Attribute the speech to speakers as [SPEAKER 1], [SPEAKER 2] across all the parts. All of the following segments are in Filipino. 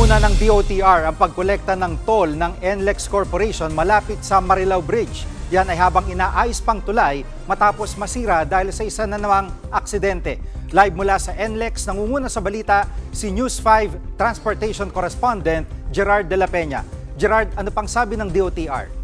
[SPEAKER 1] Inuna ng DOTR ang pagkolekta ng toll ng NLEX Corporation malapit sa Marilao Bridge. Yan ay habang inaayos pang tulay matapos masira dahil sa isa na namang aksidente. Live mula sa NLEX, nangunguna sa balita si News 5 Transportation Correspondent Gerard de la Peña. Gerard, ano pang sabi ng DOTR?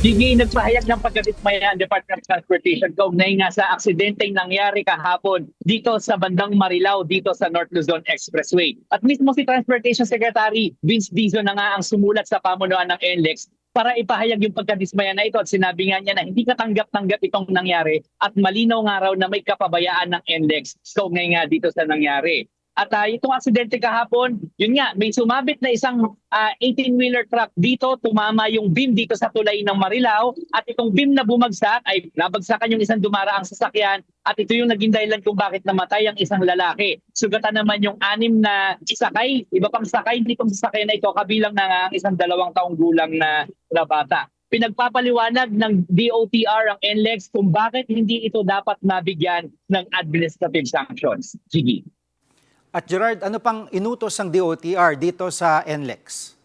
[SPEAKER 2] Sige, nagpahayag ng pagkadismaya ang Department of Transportation kaugnay nga sa aksidenteng nangyari kahapon dito sa bandang Marilao, dito sa North Luzon Expressway. At mismo si Transportation Secretary Vince Dizon na nga ang sumulat sa pamunuan ng NLEX para ipahayag yung pagkadismaya na ito at sinabi nga niya na hindi katanggap-tanggap itong nangyari at malinaw nga raw na may kapabayaan ng NLEX kaugnay nga dito sa nangyari. At itong aksidente kahapon, yun nga, may sumabit na isang 18-wheeler truck dito, tumama yung beam dito sa tulay ng Marilao at itong beam na bumagsak ay nabagsakan yung isang dumaraang sasakyan at ito yung naging dahilan kung bakit namatay ang isang lalaki. Sugatan naman yung 6 na sakay, iba pang sakay nitong sasakyan na ito, kabilang na nga ang isang 2 taong gulang na bata. Pinagpapaliwanag ng DOTR ang NLEX kung bakit hindi ito dapat nabigyan ng administrative sanctions. Sige.
[SPEAKER 1] At Gerard, ano pang inutos ng DOTR dito sa NLEX?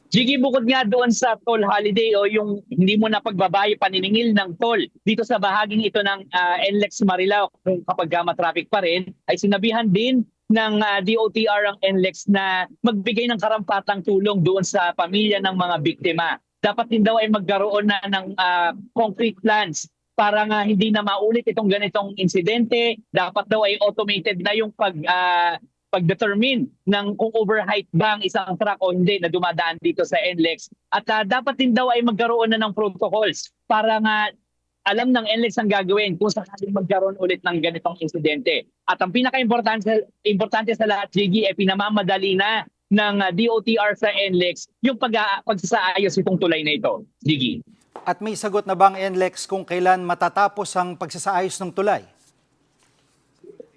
[SPEAKER 2] Jiggy, bukod nga doon sa toll holiday o yung hindi mo na pagbabayo paniningil ng toll dito sa bahaging ito ng NLEX Marilao kung kapag matraffic pa rin, ay sinabihan din ng DOTR ang NLEX na magbigay ng karampatang tulong doon sa pamilya ng mga biktima. Dapat din daw ay magkaroon na ng concrete plans para nga hindi na maulit itong ganitong insidente. Dapat daw ay automated na yung pag-determine ng kung overheight ba ang isang truck o hindi na dumadaan dito sa NLEX. At dapat din daw ay magkaroon na ng protocols para nga alam ng NLEX ang gagawin kung sakaling magkaroon ulit ng ganitong insidente. At ang pinaka-importante sa lahat, Jiggy, ay pinamamadali na ng DOTR sa NLEX yung pagsasaayos itong tulay na ito. Jiggy.
[SPEAKER 1] At may sagot na bang NLEX kung kailan matatapos ang pagsasaayos ng tulay?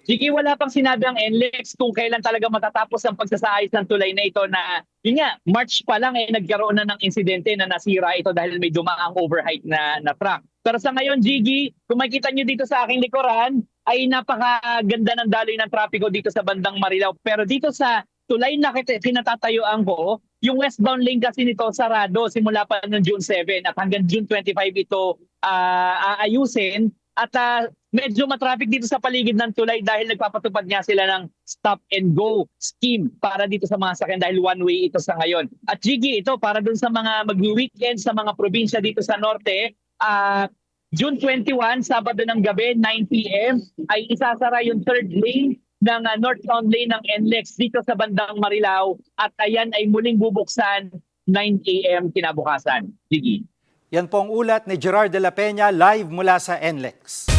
[SPEAKER 2] Sige, wala pang sinabi ang NLEX kung kailan talaga matatapos ang pagsasaayos ng tulay na ito na, yun nga, March pa lang nagkaroon na ng insidente na nasira ito dahil may dumaang overheight na truck. Pero sa ngayon, Gigi, kung makikita nyo dito sa aking likuran, ay napakaganda ng daloy ng trapiko dito sa bandang Marilao. Pero dito sa tulay na kinatatayuan ko, yung westbound lane kasi nito sarado simula pa noong June 7 at hanggang June 25 ito aayusin at medyo matraffic dito sa paligid ng tulay dahil nagpapatupad nga sila ng stop and go scheme para dito sa mga sakyan dahil one way ito sa ngayon. At Gigi, ito para dun sa mga mag-weekend sa mga probinsya dito sa norte, June 21, Sabado ng gabi, 9 p.m. ay isasara yung third lane ng northbound lane ng NLEX dito sa bandang Marilao at ayan ay muling bubuksan 9 a.m. kinabukasan. Gigi.
[SPEAKER 1] Yan po ang ulat ni Gerard de la Peña live mula sa NLEX.